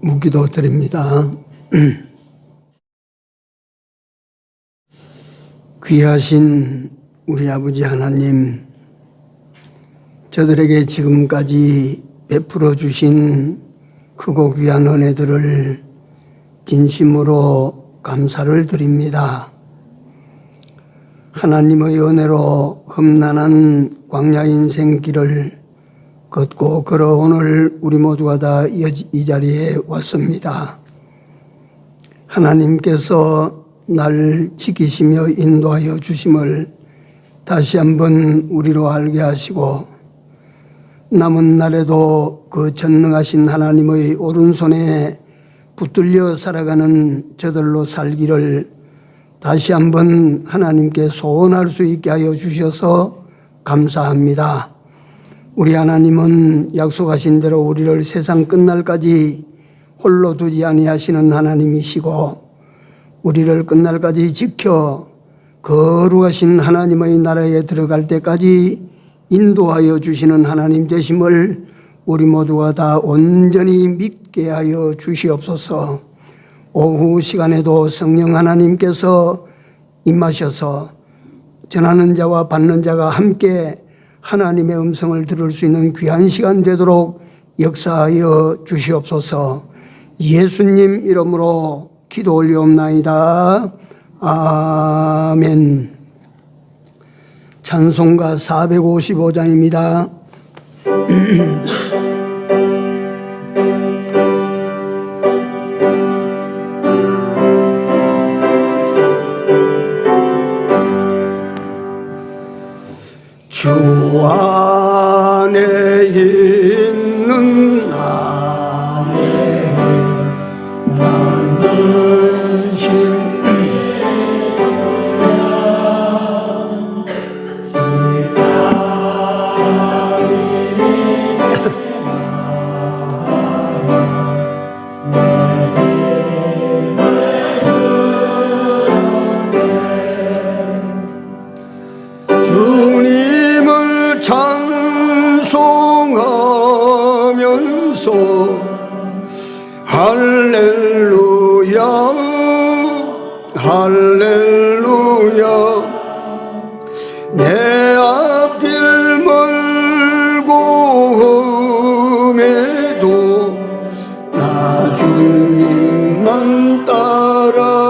묵기도 드립니다. 귀하신 우리 아버지 하나님, 저들에게 지금까지 베풀어 주신 크고 귀한 은혜들을 진심으로 감사를 드립니다. 하나님의 은혜로 험난한 광야 인생길을 걷고 걸어 오늘 우리 모두가 다 이 자리에 왔습니다. 하나님께서 날 지키시며 인도하여 주심을 다시 한번 우리로 알게 하시고, 남은 날에도 그 전능하신 하나님의 오른손에 붙들려 살아가는 저들로 살기를 다시 한번 하나님께 소원할 수 있게 하여 주셔서 감사합니다. 우리 하나님은 약속하신 대로 우리를 세상 끝날까지 홀로 두지 아니하시는 하나님이시고, 우리를 끝날까지 지켜 거룩하신 하나님의 나라에 들어갈 때까지 인도하여 주시는 하나님 되심을 우리 모두가 다 온전히 믿게 하여 주시옵소서. 오후 시간에도 성령 하나님께서 임하셔서 전하는 자와 받는 자가 함께 하나님의 음성을 들을 수 있는 귀한 시간 되도록 역사하여 주시옵소서. 예수님 이름으로 기도 올리옵나이다. 아멘. 찬송가 455장입니다. 주 안에 있는 나에게 만드신 주님을 찬송하면서 할렐루야 할렐루야. 내 앞길 멀고 험해도 나 주님만 따라가리.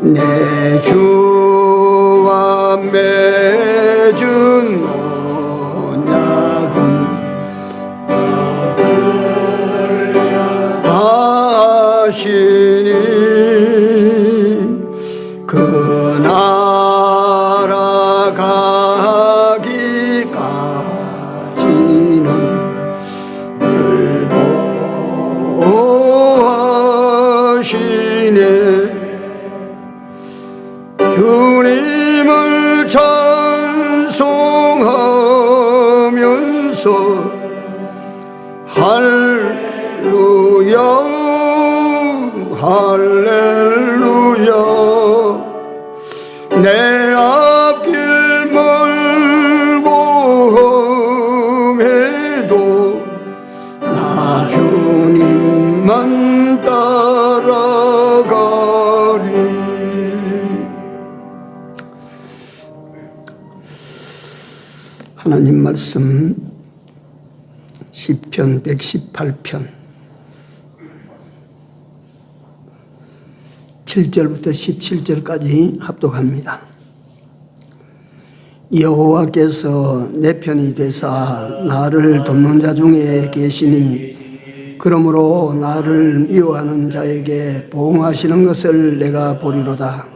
내 주와 맺은 언약은 하시니 그 나라 가기까지는 늘 보호하시네. 주님을 찬송하면서 할렐루야 할렐루야. 내 앞길 멀고 험해도 나 주님만 따라가리. 하나님 말씀 시편 118편 7절부터 17절까지 합독합니다. 여호와께서 내 편이 되사 나를 돕는 자 중에 계시니 그러므로 나를 미워하는 자에게 보응하시는 것을 내가 보리로다.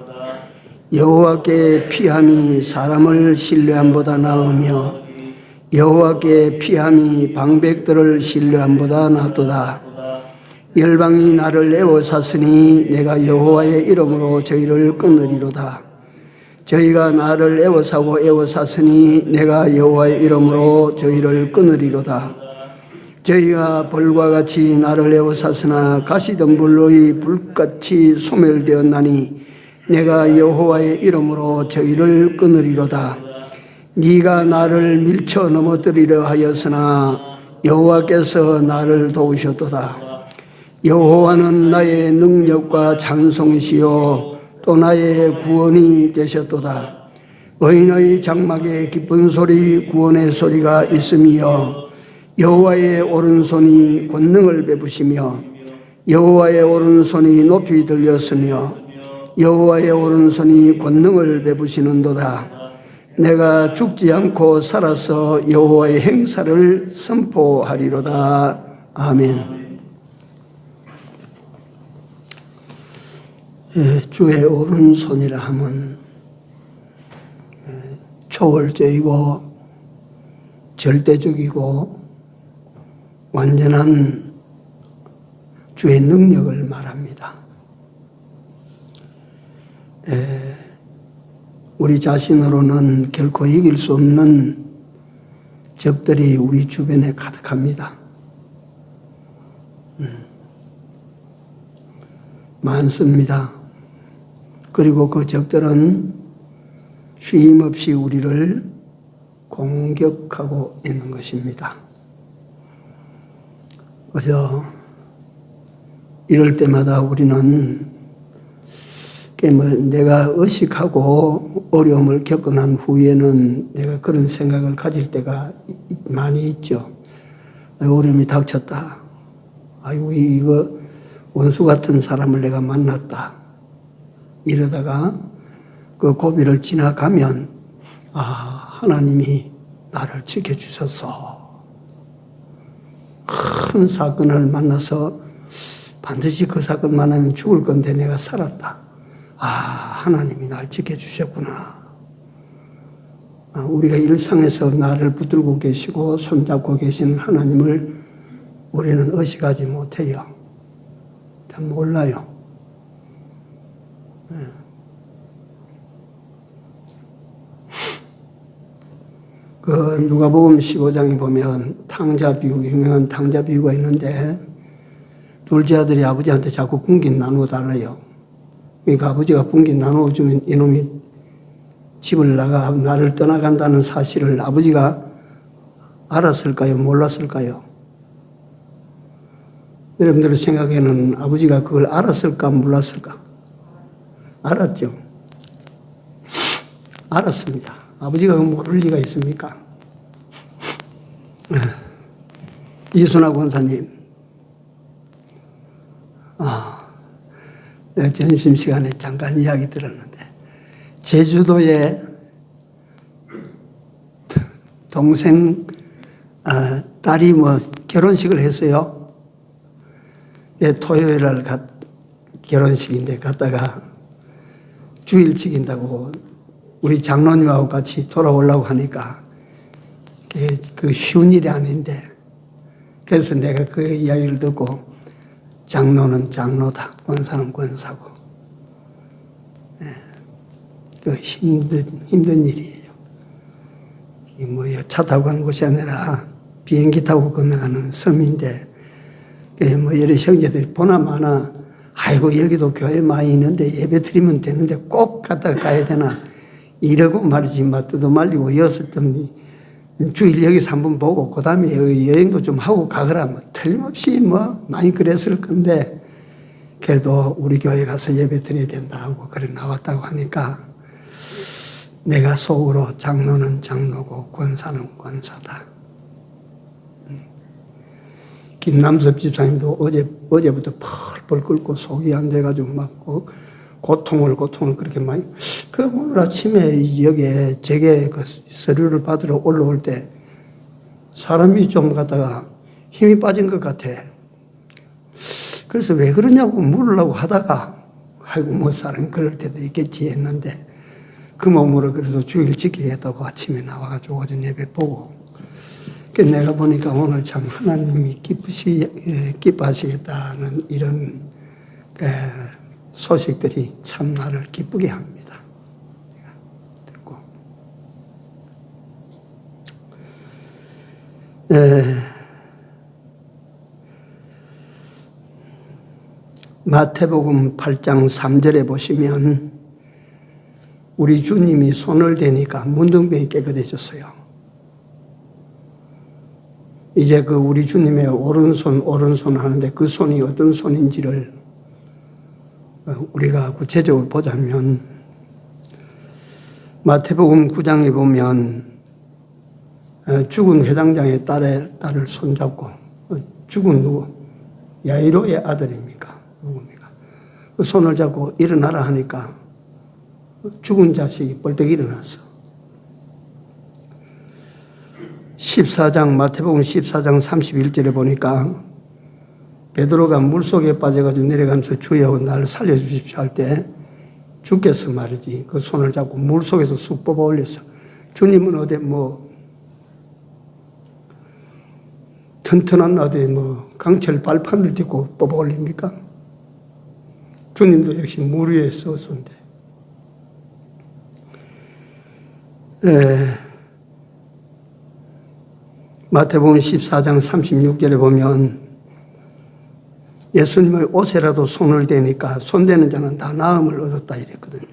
여호와께 피함이 사람을 신뢰함보다 나으며 여호와께 피함이 방백들을 신뢰함보다 낫도다. 열방이 나를 애워쌌으니 내가 여호와의 이름으로 저희를 끊으리로다. 저희가 나를 애워쌌으니 내가 여호와의 이름으로 저희를 끊으리로다. 저희가 벌과 같이 나를 애워쌌으나 가시덤불의 불같이 소멸되었나니 내가 여호와의 이름으로 저희를 끊으리로다. 네가 나를 밀쳐 넘어뜨리려 하였으나 여호와께서 나를 도우셨도다. 여호와는 나의 능력과 찬송이시요 또 나의 구원이 되셨도다. 의인의 장막에 기쁜 소리 구원의 소리가 있으며 여호와의 오른손이 권능을 베푸시며 여호와의 오른손이 높이 들렸으며 여호와의 오른손이 권능을 베푸시는도다. 내가 죽지 않고 살아서 여호와의 행사를 선포하리로다. 아멘. 주의 오른손이라 하면 초월적이고 절대적이고 완전한 주의 능력을 말합니다. 우리 자신으로는 결코 이길 수 없는 적들이 우리 주변에 가득합니다. 많습니다. 그리고 그 적들은 쉼 없이 우리를 공격하고 있는 것입니다. 그래서 이럴 때마다 우리는 내가 의식하고 어려움을 겪고 난 후에는 내가 그런 생각을 가질 때가 많이 있죠. 어려움이 닥쳤다. 아이고 이거 원수 같은 사람을 내가 만났다. 이러다가 그 고비를 지나가면 하나님이 나를 지켜주셨어. 큰 사건을 만나서 반드시 그 사건 만나면 죽을 건데 내가 살았다. 하나님이 날 지켜주셨구나. 우리가 일상에서 나를 붙들고 계시고 손잡고 계시는 하나님을 우리는 의식하지 못해요. 참 몰라요. 그 누가복음 15장에 보면 탕자 비유, 유명한 탕자 비유가 있는데 둘째 아들이 아버지한테 자꾸 분깃 나누어 달래요. 그러니까 아버지가 분깃 나누어 주면 이놈이 집을 나가 나를 떠나간다는 사실을 아버지가 알았을까요? 몰랐을까요? 여러분들 생각에는 아버지가 그걸 알았을까? 몰랐을까? 알았죠. 알았습니다. 아버지가 모를 리가 있습니까? 이순아 권사님, 내가 점심시간에 잠깐 이야기 들었는데 제주도에 동생 딸이 결혼식을 했어요. 토요일 날 결혼식인데 갔다가 주일 지킨다고 우리 장로님하고 같이 돌아오려고 하니까 그 쉬운 일이 아닌데 그래서 내가 그 이야기를 듣고 장로는 장로다, 권사는 권사고 그 힘든 일이에요. 차 타고 가는 곳이 아니라 비행기 타고 건너가는 섬인데 여러 형제들이 보나 마나 아이고 여기도 교회 많이 있는데 예배 드리면 되는데 꼭 갔다가 가야 되나 이러고 말이지 뜯어 말리고 여섰더니 주일 여기서 한번 보고 그 다음에 여행도 좀 하고 가거라 틀림없이 많이 그랬을 건데 그래도 우리 교회 가서 예배 드려야 된다 하고 그래 나왔다고 하니까 내가 속으로 장로는 장로고 권사는 권사다. 김남섭 집사님도 어제부터 펄펄 끓고 속이 안 돼가지고 고통을 그렇게 많이. 오늘 아침에 여기에 제게 그 서류를 받으러 올라올 때 사람이 좀 갔다가 힘이 빠진 것 같아. 그래서 왜 그러냐고 물으려고 하다가 아이고 사람이 그럴 때도 있겠지 했는데 그 몸으로 그래서 주일 지키겠다고 아침에 나와가지고 오전 예배 보고 내가 보니까 오늘 참 하나님이 기뻐하시겠다는 이런 소식들이 참 나를 기쁘게 합니다. 듣고. 마태복음 8장 3절에 보시면 우리 주님이 손을 대니까 문둥병이 깨끗해졌어요. 이제 그 우리 주님의 오른손 하는데 그 손이 어떤 손인지를 우리가 구체적으로 보자면 마태복음 9장에 보면 죽은 회당장의 딸을 손잡고 죽은 누구? 야이로의 아들입니까? 누굽니까? 그 손을 잡고 일어나라 하니까 죽은 자식이 벌떡 일어났어. 14장 마태복음 14장 31절에 보니까 베드로가 물속에 빠져가지고 내려가면서 주여 나를 살려주십시오 할 때 주께서 말이지 그 손을 잡고 물속에서 쑥 뽑아 올렸어. 주님은 어디 튼튼한 어디 강철 발판을 딛고 뽑아 올립니까? 주님도 역시 물 위에 섰었는데 마태복음 14장 36절에 보면 예수님의 옷에라도 손을 대니까 손대는 자는 다 나음을 얻었다 이랬거든요.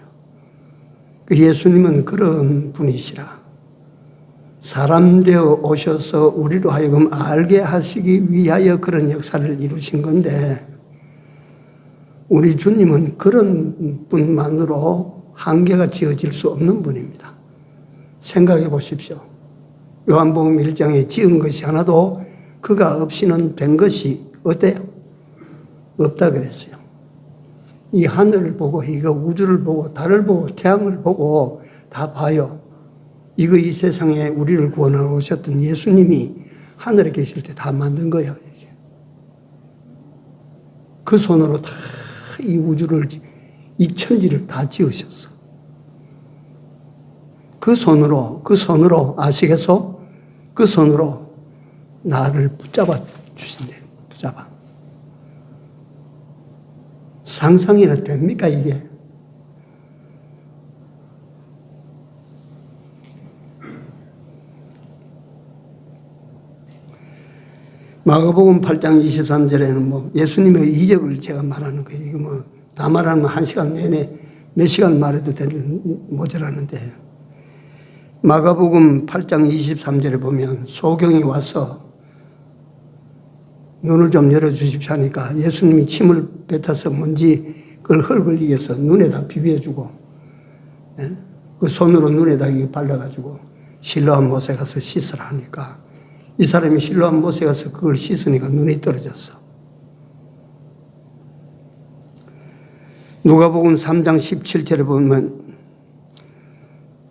예수님은 그런 분이시라. 사람 되어 오셔서 우리로 하여금 알게 하시기 위하여 그런 역사를 이루신 건데 우리 주님은 그런 분만으로 한계가 지어질 수 없는 분입니다. 생각해 보십시오. 요한복음 1장에 지은 것이 하나도 그가 없이는 된 것이 어때요? 없다 그랬어요. 이 하늘을 보고 이거 우주를 보고 달을 보고 태양을 보고 다 봐요. 이거 이 세상에 우리를 구원하러 오셨던 예수님이 하늘에 계실 때 다 만든 거예요. 이게. 그 손으로 다 이 우주를 이 천지를 다 지으셨어. 그 손으로 아시겠어? 그 손으로 나를 붙잡아 주신대. 붙잡아. 상상이나 됩니까 이게? 마가복음 8장 23절에는 예수님의 이적을 제가 말하는 거예요. 이거 다 말하면 한 시간 내내 몇 시간 말해도 모자라는데 마가복음 8장 23절에 보면 소경이 와서 눈을 좀 열어주십시오 하니까 예수님이 침을 뱉어서 먼지 그걸 흙을 이겨서 눈에다 비벼주고 그 손으로 눈에다 발라가지고 실로암 못에 가서 씻으라 하니까 이 사람이 실로암 못에 가서 그걸 씻으니까 눈이 떨어졌어. 누가복음 3장 17절에 보면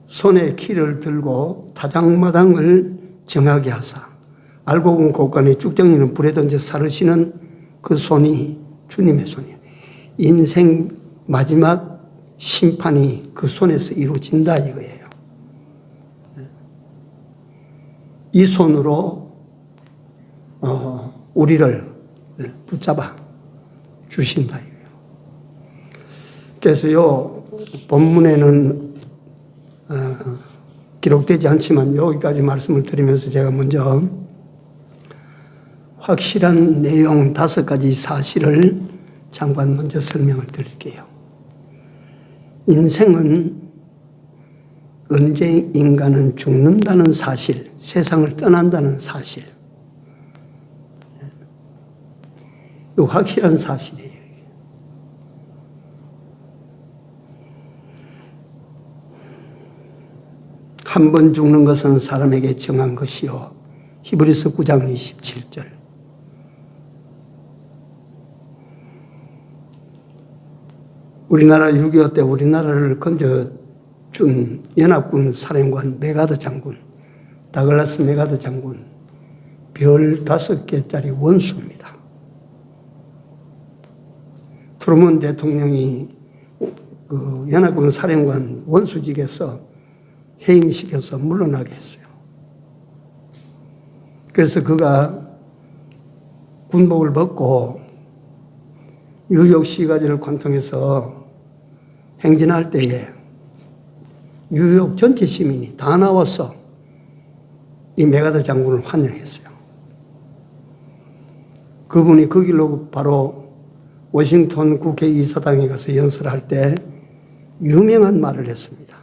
손에 키를 들고 타작마당을 정하게 하사 알고 본 곳간에 쭉정이는 불에 던져 사르시는 그 손이 주님의 손이에요. 인생 마지막 심판이 그 손에서 이루어진다 이거예요. 이 손으로 우리를 붙잡아 주신다 이거예요. 그래서 요 본문에는 기록되지 않지만 여기까지 말씀을 드리면서 제가 먼저 확실한 내용 5가지 사실을 잠깐 먼저 설명을 드릴게요. 인생은 언제 인간은 죽는다는 사실, 세상을 떠난다는 사실. 이 확실한 사실이에요. 한 번 죽는 것은 사람에게 정한 것이요. 히브리서 9장 27절. 우리나라 6.25 때 우리나라를 건져준 연합군 사령관 메가더 장군, 다글라스 메가더 장군, 별 5개짜리 원수입니다. 트루먼 대통령이 그 연합군 사령관 원수직에서 해임시켜서 물러나게 했어요. 그래서 그가 군복을 벗고 뉴욕 시가지를 관통해서 행진할 때에 뉴욕 전체 시민이 다 나와서 이 메가더 장군을 환영했어요. 그분이 그 길로 바로 워싱턴 국회의사당에 가서 연설할 때 유명한 말을 했습니다.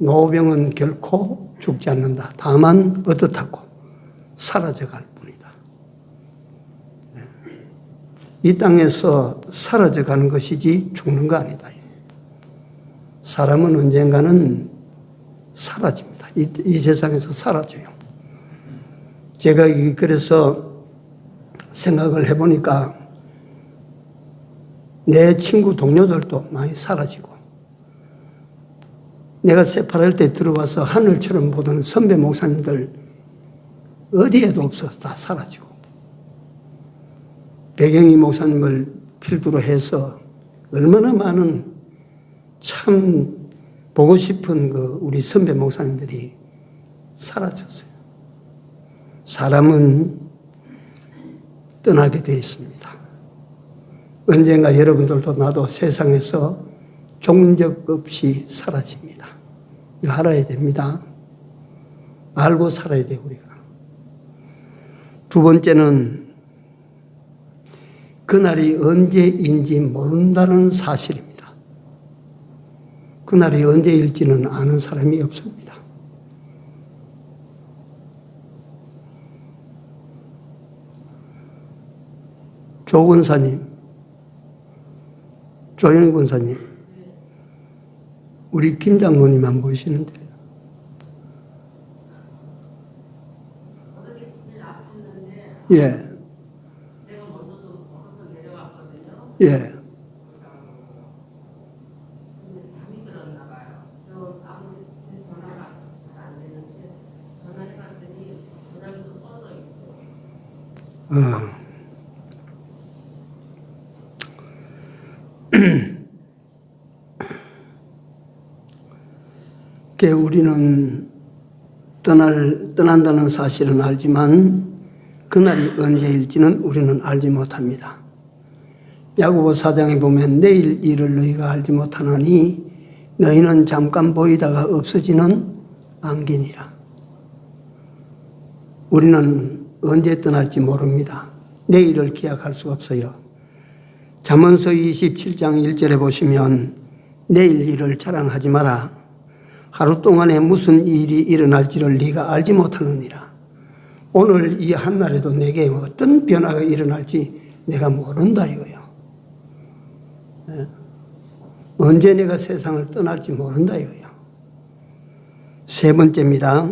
노병은 결코 죽지 않는다. 다만 어떻다고 사라져갈 뿐이다. 이 땅에서 사라져가는 것이지 죽는 거 아니다. 사람은 언젠가는 사라집니다. 이 세상에서 사라져요. 제가 그래서 생각을 해보니까 내 친구 동료들도 많이 사라지고, 내가 세파랄 때 들어와서 하늘처럼 보던 선배 목사님들 어디에도 없어서 다 사라지고, 배경희 목사님을 필두로 해서 얼마나 많은 참 보고 싶은 우리 선배 목사님들이 사라졌어요. 사람은 떠나게 되어 있습니다. 언젠가 여러분들도 나도 세상에서 종적 없이 사라집니다. 이거 알아야 됩니다. 알고 살아야 돼요, 우리가. 두 번째는 그날이 언제인지 모른다는 사실입니다. 그날이 언제일지는 아는 사람이 없습니다. 조 권사님, 조영희 권사님, 우리 김 장로님 안 보이시는데. 예. 예. 우리는 떠난다는 사실은 알지만 그날이 언제일지는 우리는 알지 못합니다. 야고보 4장에 보면 내일 일을 너희가 알지 못하나니 너희는 잠깐 보이다가 없어지는 안개니라. 우리는 언제 떠날지 모릅니다. 내일을 기약할 수가 없어요. 잠언서 27장 1절에 보시면 내일 일을 자랑하지 마라. 하루 동안에 무슨 일이 일어날지를 네가 알지 못하느니라. 오늘 이 한날에도 내게 어떤 변화가 일어날지 내가 모른다 이거예요. 언제 내가 세상을 떠날지 모른다 이거예요. 세 번째입니다.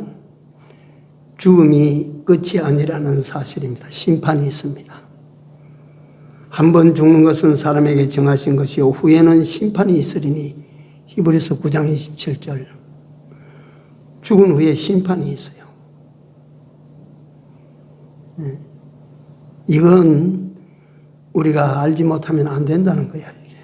죽음이 끝이 아니라는 사실입니다. 심판이 있습니다. 한 번 죽는 것은 사람에게 정하신 것이요 후에는 심판이 있으리니 히브리서 9장 27절. 죽은 후에 심판이 있어요. 이건 우리가 알지 못하면 안 된다는 거야, 이게.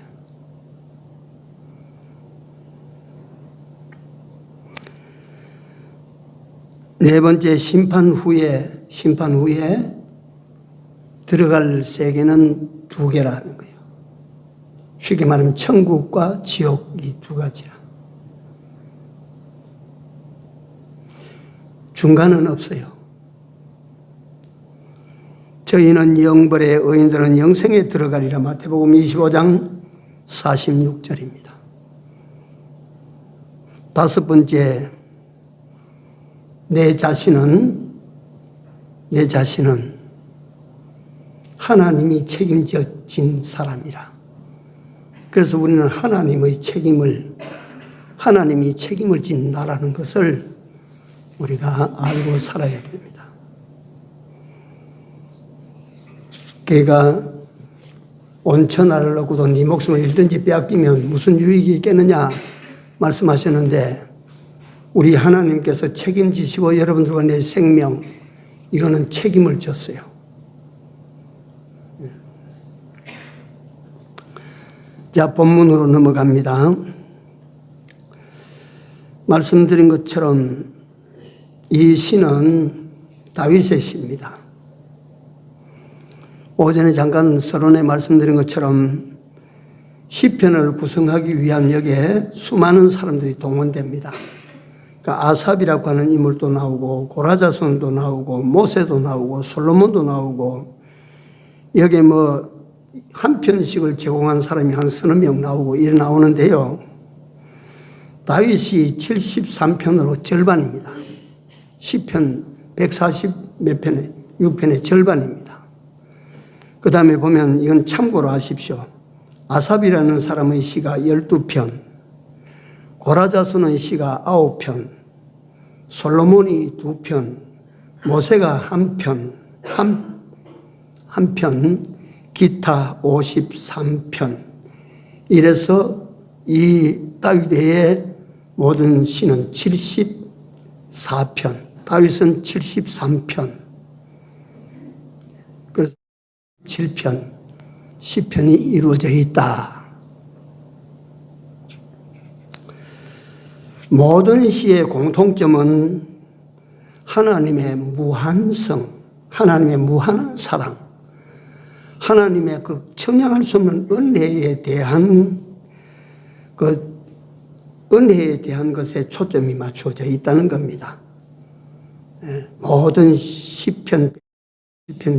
네 번째, 심판 후에 들어갈 세계는 두 개라는 거예요. 쉽게 말하면 천국과 지옥, 이 두 가지라. 중간은 없어요. 저희는 영벌에 의인들은 영생에 들어가리라. 마태복음 25장 46절입니다. 다섯 번째, 내 자신은 하나님이 책임진 사람이라. 그래서 우리는 하나님이 책임을 진 나라는 것을 우리가 알고 살아야 됩니다. 그가 온천하를 얻고도 네 목숨을 잃든지 빼앗기면 무슨 유익이 있겠느냐 말씀하셨는데, 우리 하나님께서 책임지시고 여러분들과 내 생명, 이거는 책임을 졌어요. 자, 본문으로 넘어갑니다. 말씀드린 것처럼 이 시는 다윗의 시입니다. 오전에 잠깐 서론에 말씀드린 것처럼 시편을 구성하기 위한 여기에 수많은 사람들이 동원됩니다. 그러니까 아삽이라고 하는 인물도 나오고 고라자손도 나오고 모세도 나오고 솔로몬도 나오고, 여기에 한 편씩을 제공한 사람이 한 서너 명 나오고 이래 나오는데요. 다윗이 73편으로 절반입니다. 시편 140 몇 편에? 6편의 절반입니다. 그 다음에 보면 이건 참고로 하십시오. 아삽이라는 사람의 시가 12편, 고라자손의 시가 9편, 솔로몬이 2편, 모세가 1편, 한 편, 기타 53편. 이래서 이 다윗의 모든 시는 74편, 다윗은 73편, 그래서 7편, 10편이 이루어져 있다. 모든 시의 공통점은 하나님의 무한성, 하나님의 무한한 사랑, 하나님의 그 청량할 수 없는 은혜에 대한 것에 초점이 맞추어져 있다는 겁니다. 모든 시편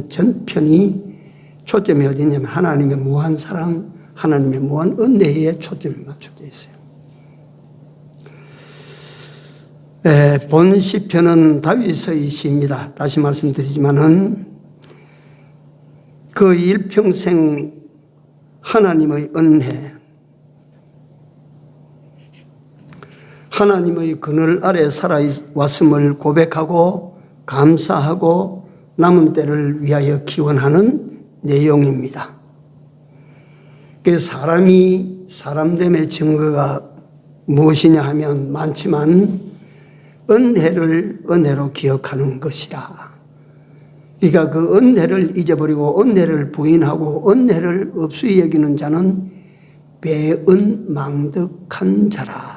전편이 초점이 어디냐면 하나님의 무한 사랑, 하나님의 무한 은혜에 초점이 맞춰져 있어요. 본 시편은 다윗의 시입니다. 다시 말씀드리지만은 그 일평생 하나님의 은혜, 하나님의 그늘 아래 살아왔음을 고백하고 감사하고 남은 때를 위하여 기원하는 내용입니다. 사람이 사람됨의 증거가 무엇이냐 하면 많지만 은혜를 은혜로 기억하는 것이라. 그러니까 그 은혜를 잊어버리고 은혜를 부인하고 은혜를 없이 여기는 자는 배은망덕한 자라.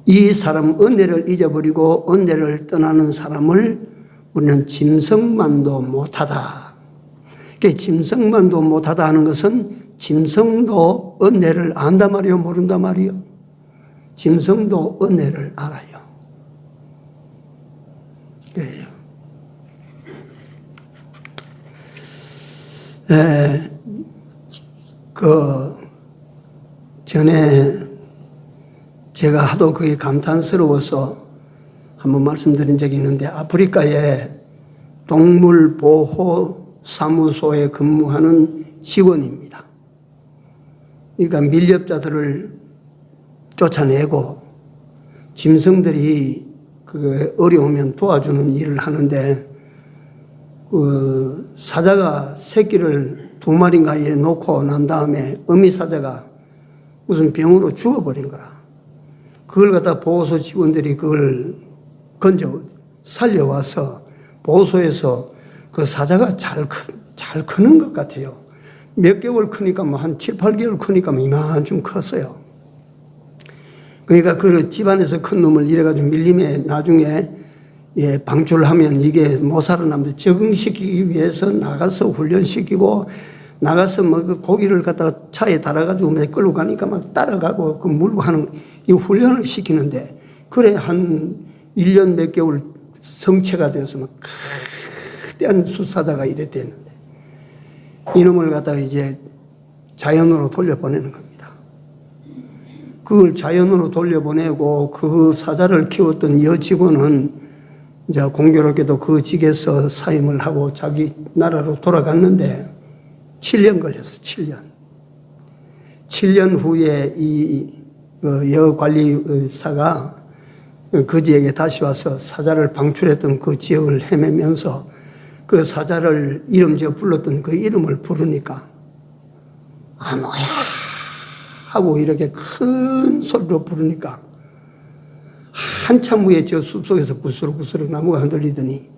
이 사람 은혜를 잊어버리고 은혜를 떠나는 사람을 우리는 짐승만도 못하다. 짐승만도 못하다 하는 것은 짐승도 은혜를 안다 말이요, 모른다 말이요. 짐승도 은혜를 알아요. 그래요. 전에 제가 하도 그게 감탄스러워서 한번 말씀드린 적이 있는데, 아프리카에 동물보호사무소에 근무하는 직원입니다. 그러니까 밀렵자들을 쫓아내고 짐승들이 그 어려우면 도와주는 일을 하는데, 그 사자가 새끼를 2마리인가 이래 놓고 난 다음에 어미 사자가 무슨 병으로 죽어버린 거라. 그걸 갖다 보호소 직원들이 그걸 건져 살려와서 보호소에서 그 사자가 잘 크는 것 같아요. 몇 개월 크니까 뭐 한 7, 8개월 크니까 뭐 이만큼 컸어요. 그러니까 그 집안에서 큰 놈을 이래가지고 밀림에 나중에 방출하면 이게 못 살아남는데 적응시키기 위해서 나가서 훈련시키고 나가서 뭐 그 고기를 갖다가 차에 달아가지고 끌고 가니까 막 따라가고 그 물고 하는 이 훈련을 시키는데, 그래 한 1년 몇 개월 성체가 돼서 막 거대한 수사자가 이래 됐는데 이놈을 갖다가 이제 자연으로 돌려보내는 겁니다. 그걸 자연으로 돌려보내고 그 사자를 키웠던 여직원은 이제 공교롭게도 그 직에서 사임을 하고 자기 나라로 돌아갔는데 7년 걸렸어, 7년. 7년 후에 이 여관리사가 그 지역에 다시 와서 사자를 방출했던 그 지역을 헤매면서 그 사자를 이름 지어 불렀던 그 이름을 부르니까 뭐야 하고 이렇게 큰 소리로 부르니까 한참 후에 저 숲속에서 부스럭부스럭 나무가 흔들리더니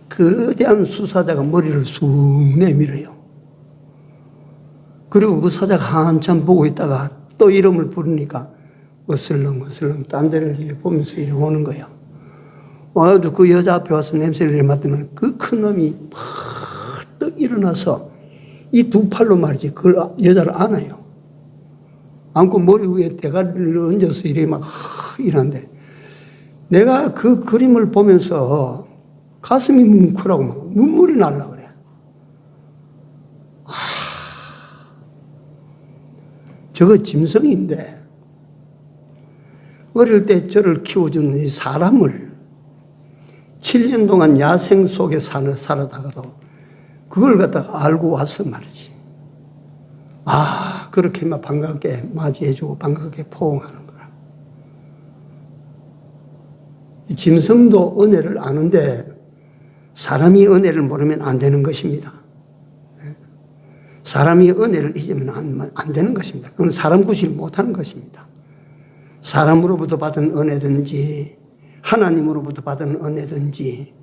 거대한 수사자가 머리를 쑥 내밀어요. 그리고 그 사자가 한참 보고 있다가 또 이름을 부르니까 어슬렁어슬렁 딴 데를 이렇게 보면서 이렇게 오는 거예요. 와가지고 그 여자 앞에 와서 냄새를 맡으면 그 큰 놈이 펄떡 일어나서 이 2팔로 말이지 그걸 여자를 안아요. 안고 머리 위에 대가리를 얹어서 이렇게 막 이러는데, 내가 그 그림을 보면서 가슴이 뭉클하고 막 눈물이 날라 그래. 저거 짐승인데 어릴 때 저를 키워주는 이 사람을 7년 동안 야생 속에 살아다가도 그걸 갖다가 알고 와서 말이지. 아, 그렇게 막 반갑게 맞이해주고 반갑게 포옹하는 거라. 짐승도 은혜를 아는데 사람이 은혜를 모르면 안 되는 것입니다. 사람이 은혜를 잊으면 안 되는 것입니다. 그건 사람 구실 못하는 것입니다. 사람으로부터 받은 은혜든지 하나님으로부터 받은 은혜든지,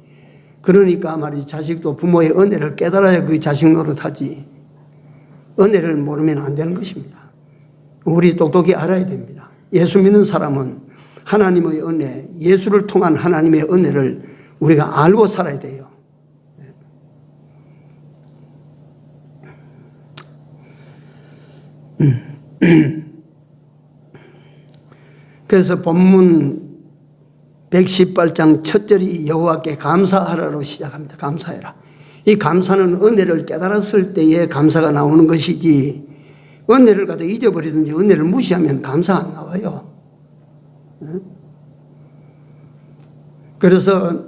그러니까 말이지, 자식도 부모의 은혜를 깨달아야 그 자식 노릇하지, 은혜를 모르면 안 되는 것입니다. 우리 똑똑히 알아야 됩니다. 예수 믿는 사람은 하나님의 은혜, 예수를 통한 하나님의 은혜를 우리가 알고 살아야 돼요. 그래서 본문 118장 첫 절이 여호와께 감사하라로 시작합니다. 감사해라. 이 감사는 은혜를 깨달았을 때에 감사가 나오는 것이지, 은혜를 갖다 잊어버리든지 은혜를 무시하면 감사 안 나와요. 그래서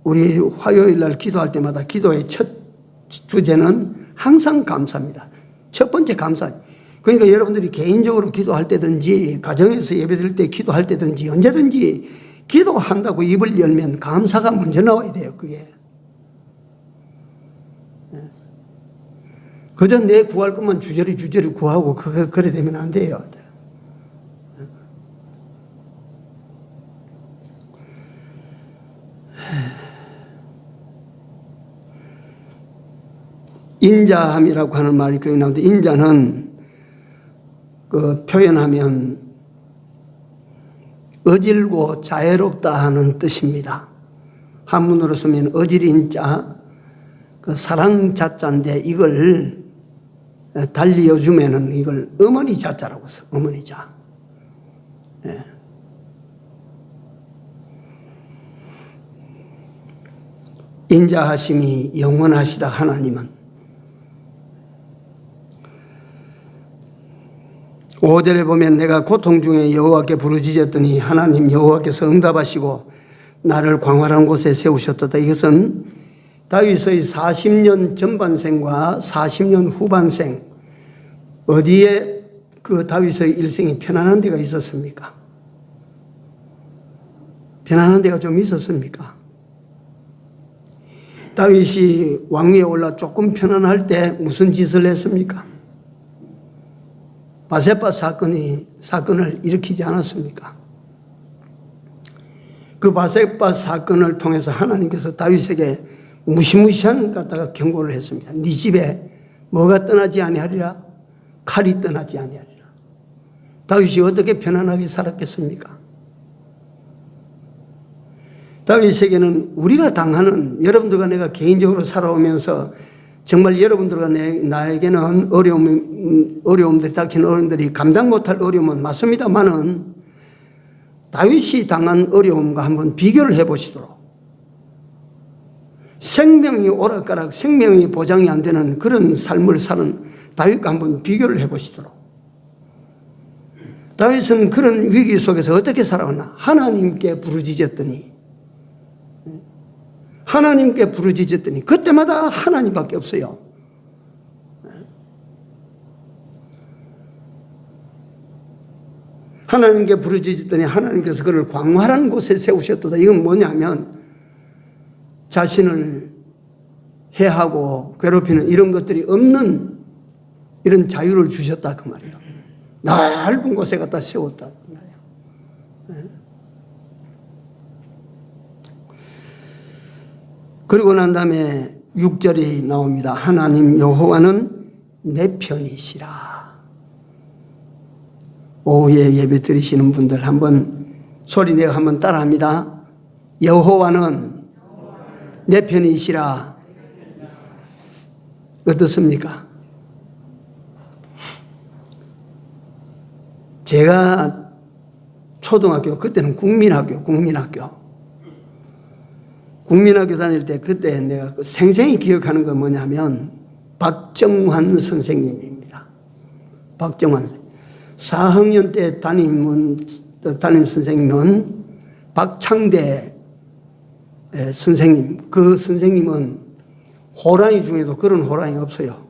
우리 화요일 날 기도할 때마다 기도의 첫 주제는 항상 감사입니다. 첫 번째 감사. 그러니까 여러분들이 개인적으로 기도할 때든지 가정에서 예배드릴 때 기도할 때든지 언제든지 기도한다고 입을 열면 감사가 먼저 나와야 돼요. 그게 그저 내 구할 것만 주저리 구하고 그래 되면 안 돼요. 인자함이라고 하는 말이 거기 나오는데, 인자는 그 표현하면 어질고 자애롭다 하는 뜻입니다. 한문으로 쓰면 어질인 자, 그 사랑 자자인데 이걸 달리 요즘에는 이걸 어머니 자자라고 써. 어머니 자. 예. 인자하심이 영원하시다 하나님은. 5절에 보면 내가 고통 중에 여호와께 부르짖었더니 하나님 여호와께서 응답하시고 나를 광활한 곳에 세우셨도다. 이것은 다윗의 40년 전반생과 40년 후반생, 어디에 그 다윗의 일생이 편안한 데가 있었습니까? 편안한 데가 좀 있었습니까? 다윗이 왕위에 올라 조금 편안할 때 무슨 짓을 했습니까? 바세바 사건을 일으키지 않았습니까? 그 바세바 사건을 통해서 하나님께서 다윗에게 무시무시한 갖다가 경고를 했습니다. 네 집에 뭐가 떠나지 아니하리라? 칼이 떠나지 아니하리라. 다윗이 어떻게 편안하게 살았겠습니까? 다윗에게는 우리가 당하는, 여러분들과 내가 개인적으로 살아오면서 정말 여러분들과 나에게는 어려움들이 닥치는 어려움들이 감당 못할 어려움은 맞습니다만은, 다윗이 당한 어려움과 한번 비교를 해보시도록, 생명이 오락가락, 생명이 보장이 안 되는 그런 삶을 사는 다윗과 한번 비교를 해보시도록, 다윗은 그런 위기 속에서 어떻게 살아왔나? 하나님께 부르짖었더니 그때마다 하나님밖에 없어요. 하나님께 부르짖었더니 하나님께서 그를 광활한 곳에 세우셨도다. 이건 뭐냐면 자신을 해하고 괴롭히는 이런 것들이 없는 이런 자유를 주셨다 그 말이에요. 넓은 곳에 갖다 세웠다 그 말이에요. 그리고 난 다음에 6절이 나옵니다. 하나님 여호와는 내 편이시라. 오후에 예배 드리시는 분들 한번 소리내어 한번 따라합니다. 여호와는 내 편이시라. 어떻습니까? 제가 초등학교, 그때는 국민학교 다닐 때 그때 내가 생생히 기억하는 건 뭐냐면 박정환 선생님입니다. 박정환 선생님. 4학년 때 담임 선생님은 박창대 선생님, 그 선생님은 호랑이 중에도 그런 호랑이 없어요.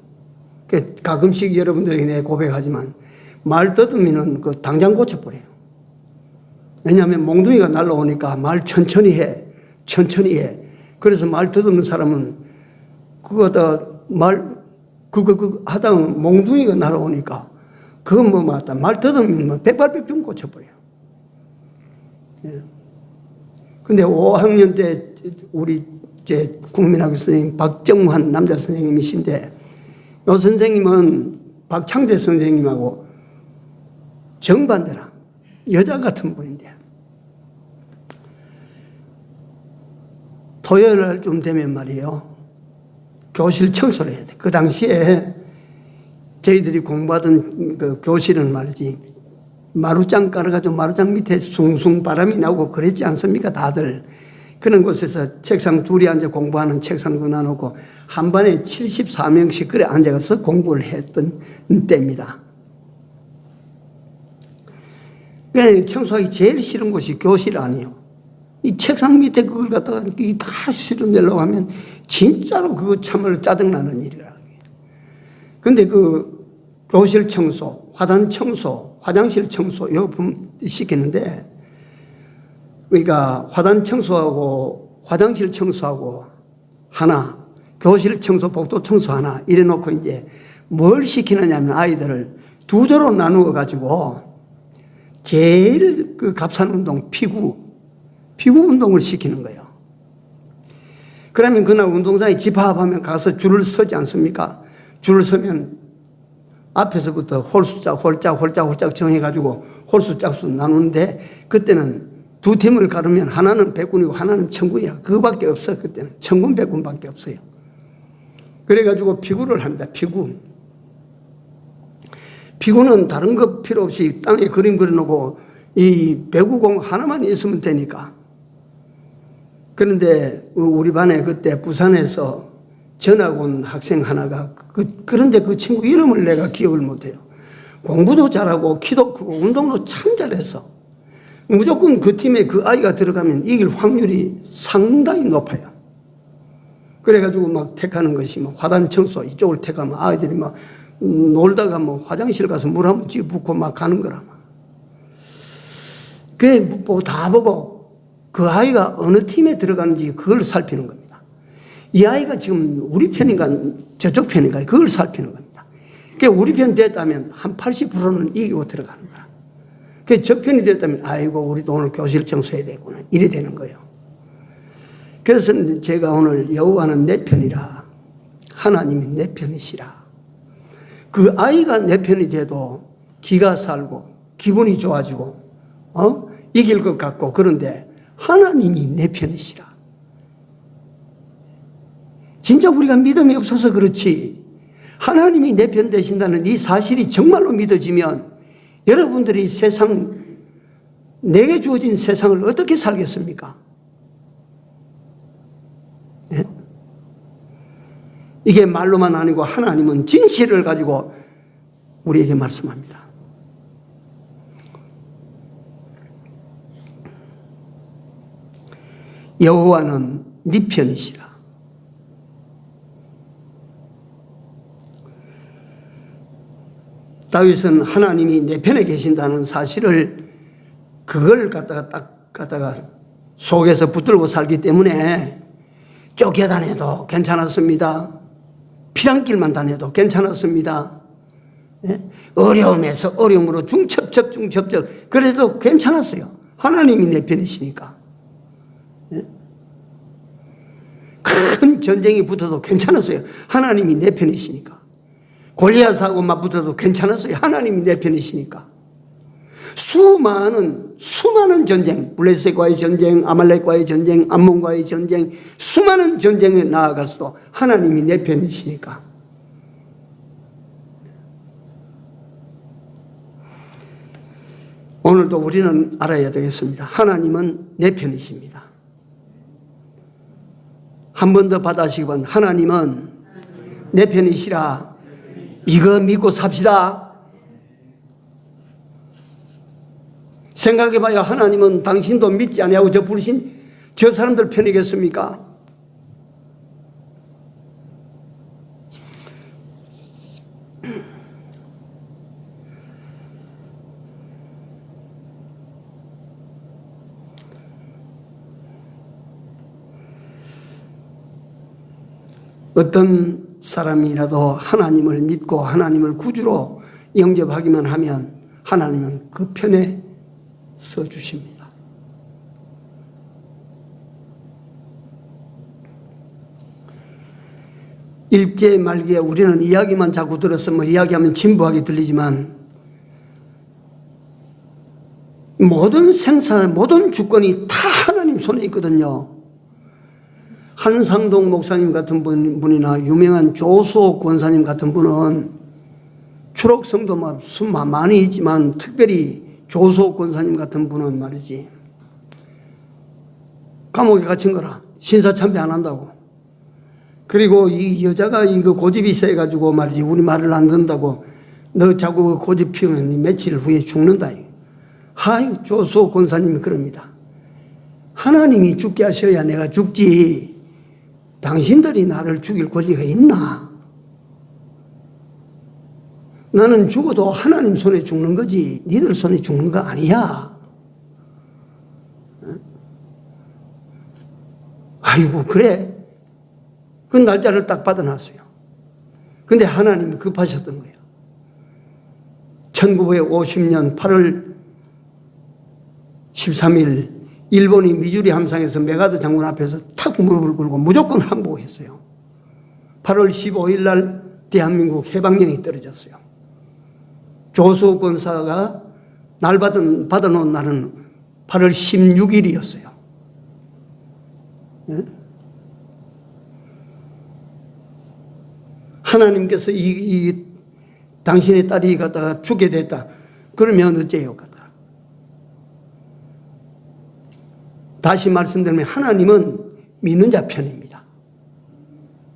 가끔씩 여러분들에게 내 고백하지만 말 더듬이는 그 당장 고쳐버려요. 왜냐하면 몽둥이가 날라오니까 말 천천히 해. 그래서 말 더듬는 사람은 그거 하다가 몽둥이가 날아오니까 그건 뭐 맞다. 말 더듬이면 백발백중 고쳐버려요. 예. 근데 5학년 때 우리 제 국민학교 선생님 박정환 남자 선생님이신데 이 선생님은 박창대 선생님하고 정반대라 여자 같은 분인데 토요일 날 좀 되면 말이에요. 교실 청소를 해야 돼. 그 당시에 저희들이 공부하던 그 교실은 말이지 마루장 깔아가지고 마루장 밑에 숭숭 바람이 나오고 그랬지 않습니까? 다들. 그런 곳에서 책상 둘이 앉아 공부하는 책상도 나누고 한 반에 74명씩 그래 앉아서 공부를 했던 때입니다. 청소하기 제일 싫은 곳이 교실 아니에요. 이 책상 밑에 그걸 갖다가 다 실어내려고 하면 진짜로 그거 참으로 짜증나는 일이라. 근데 그 교실 청소, 화단 청소, 화장실 청소, 이거 시키는데, 그러니까 화단 청소하고 화장실 청소하고 하나, 교실 청소, 복도 청소 하나, 이래 놓고 이제 뭘 시키느냐면 아이들을 두 조로 나누어 가지고 제일 그 값싼 운동, 피구 운동을 시키는 거예요. 그러면 그날 운동장에 집합하면 가서 줄을 서지 않습니까? 줄을 서면 앞에서부터 홀짝 정해가지고 홀수 짝수 나누는데 그때는 두 팀을 가르면 하나는 백군이고 하나는 천군이야. 그거밖에 없어. 그때는 천군 백군밖에 없어요. 그래가지고 피구를 합니다. 피구는 다른 거 필요 없이 땅에 그림 그려놓고 이 배구공 하나만 있으면 되니까. 그런데 우리 반에 그때 부산에서 전학 온 학생 하나가 그런데 그 친구 이름을 내가 기억을 못해요. 공부도 잘하고 키도 크고 운동도 참 잘했어. 무조건 그 팀에 그 아이가 들어가면 이길 확률이 상당히 높아요. 그래가지고 막 택하는 것이 막 화단 청소 이쪽을 택하면 아이들이 막 놀다가 뭐 화장실 가서 물 한번 붓고 막 가는 거라. 그게 뭐 다 보고 그 아이가 어느 팀에 들어가는지 그걸 살피는 겁니다. 이 아이가 지금 우리 편인가 저쪽 편인가 그걸 살피는 겁니다. 그러니까 우리 편 됐다면 한 80%는 이기고 들어가는 거라. 그 저 편이 됐다면 아이고 우리도 오늘 교실 청소해야 되구나 이래 되는 거예요. 그래서 제가 오늘 여호와는 내 편이라 하나님이 내 편이시라. 그 아이가 내 편이 돼도 기가 살고 기분이 좋아지고 이길 것 같고 그런데 하나님이 내 편이시라. 진짜 우리가 믿음이 없어서 그렇지 하나님이 내 편 되신다는 이 사실이 정말로 믿어지면 여러분들이 내게 주어진 세상을 어떻게 살겠습니까? 예? 이게 말로만 아니고 하나님은 진실을 가지고 우리에게 말씀합니다. 여호와는 네 편이시라. 다윗은 하나님이 내 편에 계신다는 사실을 그걸 갖다가 속에서 붙들고 살기 때문에 쫓겨다녀도 괜찮았습니다. 피랑길만 다녀도 괜찮았습니다. 어려움에서 어려움으로 중첩적 그래도 괜찮았어요. 하나님이 내 편이시니까. 큰 전쟁이 붙어도 괜찮았어요. 하나님이 내 편이시니까. 골리앗하고 맞붙어도 괜찮았어요. 하나님이 내 편이시니까. 수많은 전쟁, 블레셋과의 전쟁, 아말렉과의 전쟁, 암몬과의 전쟁, 수많은 전쟁에 나아가서도 하나님이 내 편이시니까. 오늘도 우리는 알아야 되겠습니다. 하나님은 내 편이십니다. 한 번 더 받아시기 바랍니다. 하나님은 내 편이시라. 이거 믿고 삽시다. 생각해봐요. 하나님은 당신도 믿지 아니하고 저 부르신 저 사람들 편이겠습니까? 어떤 사람이라도 하나님을 믿고 하나님을 구주로 영접하기만 하면 하나님은 그 편에 서주십니다. 일제 말기에 우리는 이야기만 자꾸 들어서 이야기하면 진부하게 들리지만 모든 생사, 모든 주권이 다 하나님 손에 있거든요. 한상동 목사님 같은 분이나 유명한 조수옥 권사님 같은 분은 추록성도 수만 많이 있지만 특별히 조수옥 권사님 같은 분은 말이지 감옥에 갇힌 거라. 신사참배 안 한다고. 그리고 이 여자가 이거 고집이 세가지고 말이지 우리 말을 안 듣는다고 너 자꾸 고집 피우면 며칠 후에 죽는다. 하이 조수옥 권사님이 그럽니다. 하나님이 죽게 하셔야 내가 죽지. 당신들이 나를 죽일 권리가 있나? 나는 죽어도 하나님 손에 죽는 거지 니들 손에 죽는 거 아니야. 아이고 그래? 그 날짜를 딱 받아놨어요. 근데 하나님이 급하셨던 거예요. 1950년 8월 13일 일본이 미주리 함상에서 메가드 장군 앞에서 탁 무릎을 꿇고 무조건 항복했어요. 8월 15일 날 대한민국 해방령이 떨어졌어요. 조수옥 권사가 날 받아놓은 날은 8월 16일이었어요. 예? 하나님께서 당신의 딸이 갖다가 죽게 됐다. 그러면 어째요? 다시 말씀드리면 하나님은 믿는 자 편입니다.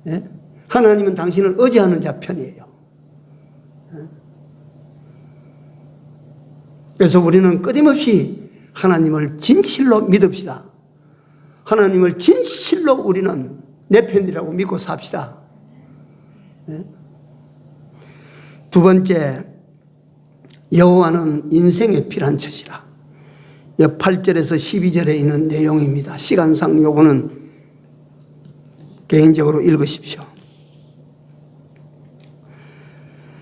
예? 하나님은 당신을 의지하는 자 편이에요. 예? 그래서 우리는 끊임없이 하나님을 진실로 믿읍시다. 하나님을 진실로 우리는 내 편이라고 믿고 삽시다. 예? 두 번째, 여호와는 인생의 피란처시라. 8절에서 12절에 있는 내용입니다. 시간상 요거는 개인적으로 읽으십시오.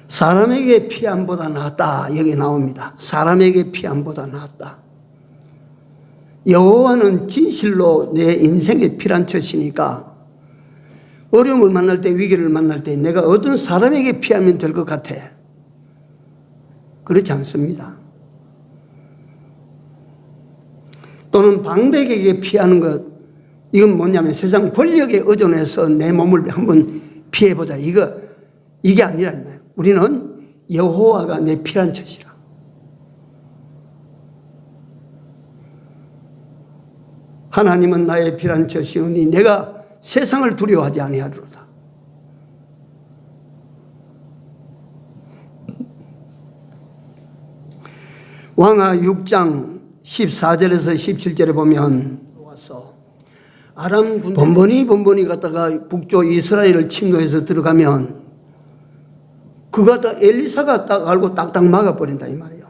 사람에게 피함보다 낫다 여기 나옵니다. 사람에게 피함보다 낫다. 여호와는 진실로 내 인생의 피란처시니까 어려움을 만날 때, 위기를 만날 때 내가 어떤 사람에게 피하면 될 것 같아. 그렇지 않습니다. 또는 방백에게 피하는 것, 이건 뭐냐면 세상 권력에 의존해서 내 몸을 한번 피해보자. 이게 아니라 우리는 여호와가 내 피란처시라. 하나님은 나의 피란처시오니 내가 세상을 두려워하지 아니하리로다. 왕하 6장 14절에서 17절에 보면 와서 아람 군대 번번이 갔다가 북쪽 이스라엘을 침노해서 들어가면 그가 다 엘리사가 딱 알고 딱딱 막아버린다 이 말이에요.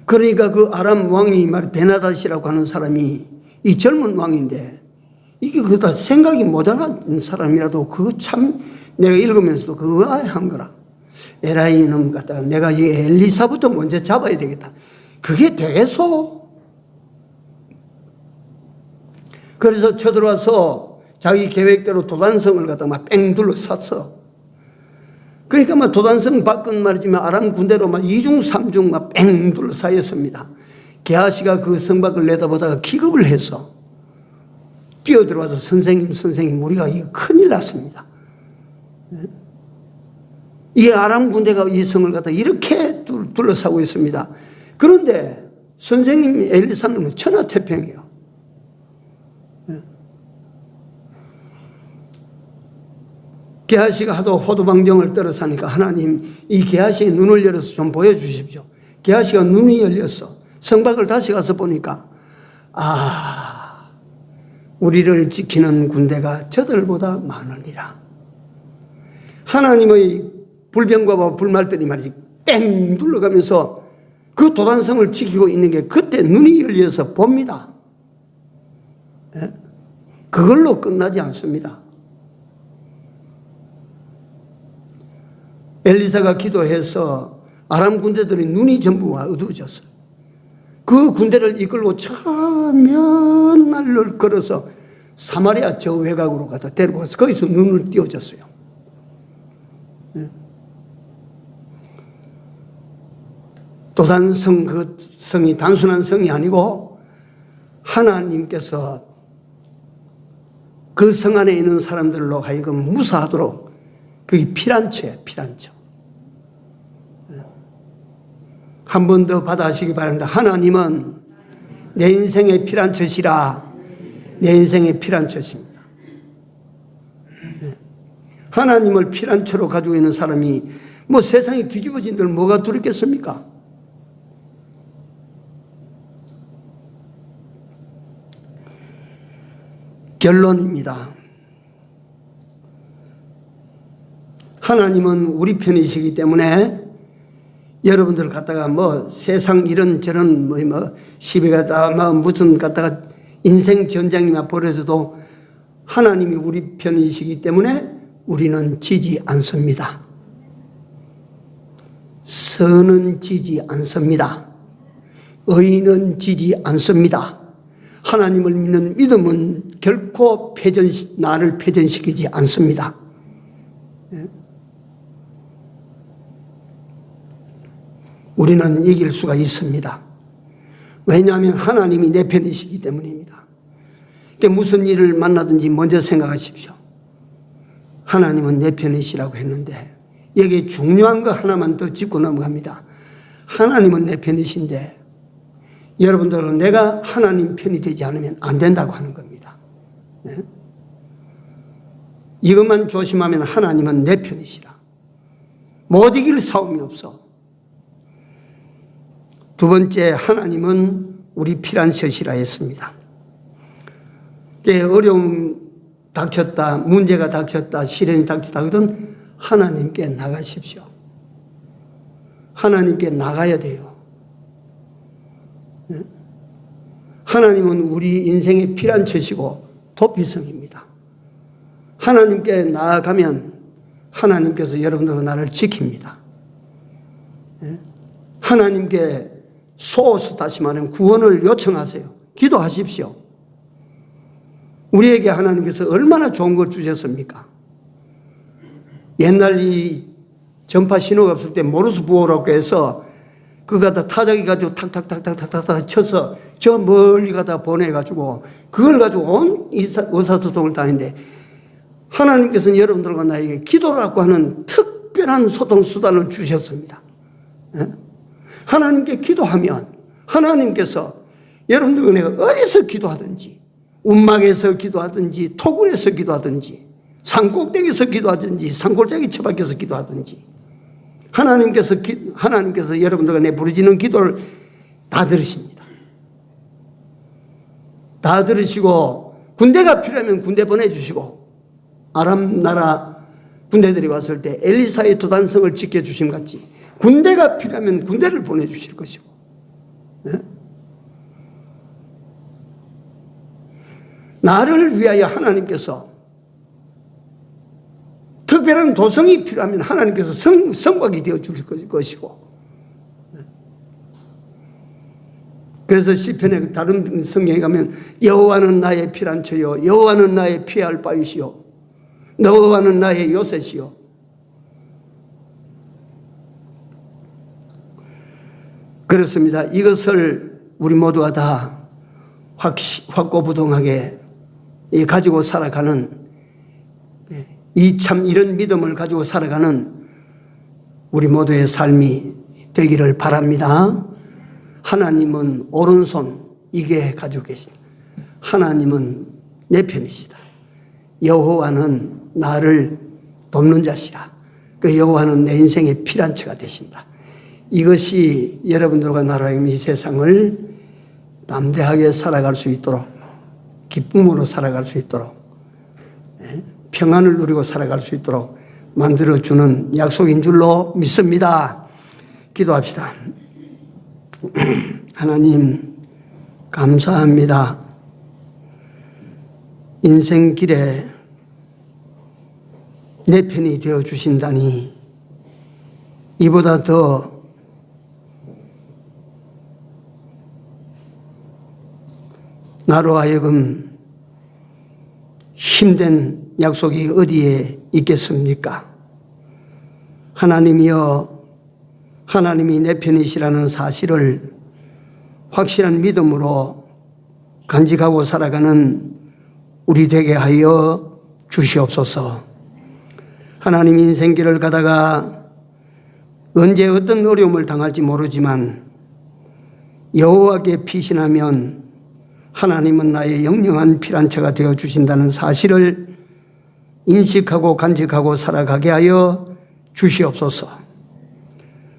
그러니까 그 아람 왕이 베나닷이라고 하는 사람이 이 젊은 왕인데 이게 그다 생각이 모자란 사람이라도 그거 참 내가 읽으면서도 그거 한 거라. 에라이 놈 갖다가 내가 이 엘리사부터 먼저 잡아야 되겠다. 그게 되겠소? 그래서 쳐들어와서 자기 계획대로 도단성을 갖다가 막 뺑 둘러쌌어. 그러니까 막 도단성 밖은 말이지만 아람 군대로 막 2중 3중 막 뺑 둘러싸였습니다. 게하시가 그 성 밖을 내다보다가 기겁을 해서 뛰어들어와서 선생님 우리가 이거 큰일 났습니다. 이 아람 군대가 이 성을 갖다 이렇게 둘러싸고 있습니다. 그런데 선생님 엘리사는 천하태평이에요. 게하시가 하도 호두방정을 떨어사니까 하나님 이 게하시의 눈을 열어서 좀 보여주십시오. 게하시가 눈이 열렸어. 성곽을 다시 가서 보니까 우리를 지키는 군대가 저들보다 많으니라. 하나님의 불병과 불말들이 말이지 땡 둘러가면서 그 도단성을 지키고 있는 게 그때 눈이 열려서 봅니다. 예? 그걸로 끝나지 않습니다. 엘리사가 기도해서 아람 군대들이 눈이 전부 어두워졌어요. 그 군대를 이끌고 몇 날을 걸어서 사마리아 저 외곽으로 가다 데리고 가서 거기서 눈을 띄워줬어요. 도단성, 그 성이 단순한 성이 아니고 하나님께서 그 성 안에 있는 사람들로 하여금 무사하도록 그게 피란처예요, 피란처. 한 번 더 받아하시기 바랍니다. 하나님은 내 인생의 피란처시라. 내 인생의 피란처십니다. 하나님을 피란처로 가지고 있는 사람이 뭐 세상이 뒤집어진들 뭐가 두렵겠습니까? 결론입니다. 하나님은 우리 편이시기 때문에 여러분들 갖다가 뭐 세상 이런저런 뭐 시비가 무슨 갖다가 인생 전쟁이나 벌어져도 하나님이 우리 편이시기 때문에 우리는 지지 않습니다. 선은 지지 않습니다. 의는 지지 않습니다. 하나님을 믿는 믿음은 결코 나를 패전시키지 않습니다. 우리는 이길 수가 있습니다. 왜냐하면 하나님이 내 편이시기 때문입니다. 그러니까 무슨 일을 만나든지 먼저 생각하십시오. 하나님은 내 편이시라고 했는데 여기에 중요한 거 하나만 더 짚고 넘어갑니다. 하나님은 내 편이신데 여러분들은 내가 하나님 편이 되지 않으면 안 된다고 하는 겁니다. 네? 이것만 조심하면 하나님은 내 편이시라. 못 이길 싸움이 없어. 두 번째, 하나님은 우리 피란처시라 했습니다. 어려움 닥쳤다, 문제가 닥쳤다, 시련이 닥쳤다 하거든 하나님께 나가십시오. 하나님께 나가야 돼요. 하나님은 우리 인생의 피란처시고 도피성입니다. 하나님께 나아가면 하나님께서 여러분들과 나를 지킵니다. 하나님께 소스 다시 말하면 구원을 요청하세요. 기도하십시오. 우리에게 하나님께서 얼마나 좋은 걸 주셨습니까? 옛날 이 전파 신호가 없을 때 모르스 부호라고 해서 그거 다 타자기 가지고 탁탁탁탁탁탁 쳐서 저 멀리 가다 보내가지고 그걸 가지고 온 의사소통을 다니는데 하나님께서는 여러분들과 나에게 기도라고 하는 특별한 소통 수단을 주셨습니다. 하나님께 기도하면 하나님께서 여러분들과 내가 어디서 기도하든지 움막에서 기도하든지 토굴에서 기도하든지 산꼭대기에서 기도하든지 산골짜기 처박혀서 기도하든지 하나님께서 여러분들과 내 부르짖는 기도를 다 들으십니다. 다 들으시고 군대가 필요하면 군대 보내주시고 아람 나라 군대들이 왔을 때 엘리사의 도단성을 지켜주심 같이 군대가 필요하면 군대를 보내주실 것이고 네? 나를 위하여 하나님께서 특별한 도성이 필요하면 하나님께서 성곽이 되어줄 것이고 그래서 시편에 다른 성경에 가면 여호와는 나의 피란처요 여호와는 나의 피할 바이시요 여호와는 나의 요새시요 그렇습니다. 이것을 우리 모두가 다 확고부동하게 가지고 살아가는 이런 믿음을 가지고 살아가는 우리 모두의 삶이 되기를 바랍니다. 하나님은 오른손 이게 가지고 계신다. 하나님은 내 편이시다. 여호와는 나를 돕는 자시라. 그 여호와는 내 인생의 피란처가 되신다. 이것이 여러분들과 나로 하여금 이 세상을 담대하게 살아갈 수 있도록, 기쁨으로 살아갈 수 있도록, 평안을 누리고 살아갈 수 있도록 만들어주는 약속인 줄로 믿습니다. 기도합시다. 하나님 감사합니다. 인생길에 내 편이 되어 주신다니 이보다 더 나로 하여금 힘든 약속이 어디에 있겠습니까? 하나님이여, 하나님이 내 편이시라는 사실을 확실한 믿음으로 간직하고 살아가는 우리 되게 하여 주시옵소서. 하나님, 인생길을 가다가 언제 어떤 어려움을 당할지 모르지만 여호와께 피신하면 하나님은 나의 영영한 피난처가 되어 주신다는 사실을 인식하고 간직하고 살아가게 하여 주시옵소서.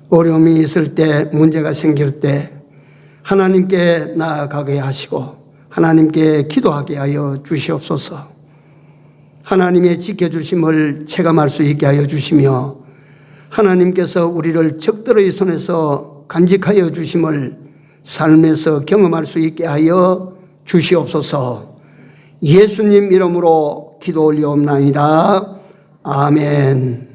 어려움이 있을 때, 문제가 생길 때 하나님께 나아가게 하시고 하나님께 기도하게 하여 주시옵소서. 하나님의 지켜주심을 체감할 수 있게 하여 주시며 하나님께서 우리를 적들의 손에서 간직하여 주심을 삶에서 경험할 수 있게 하여 주시옵소서. 예수님 이름으로 기도 올리옵나이다. 아멘.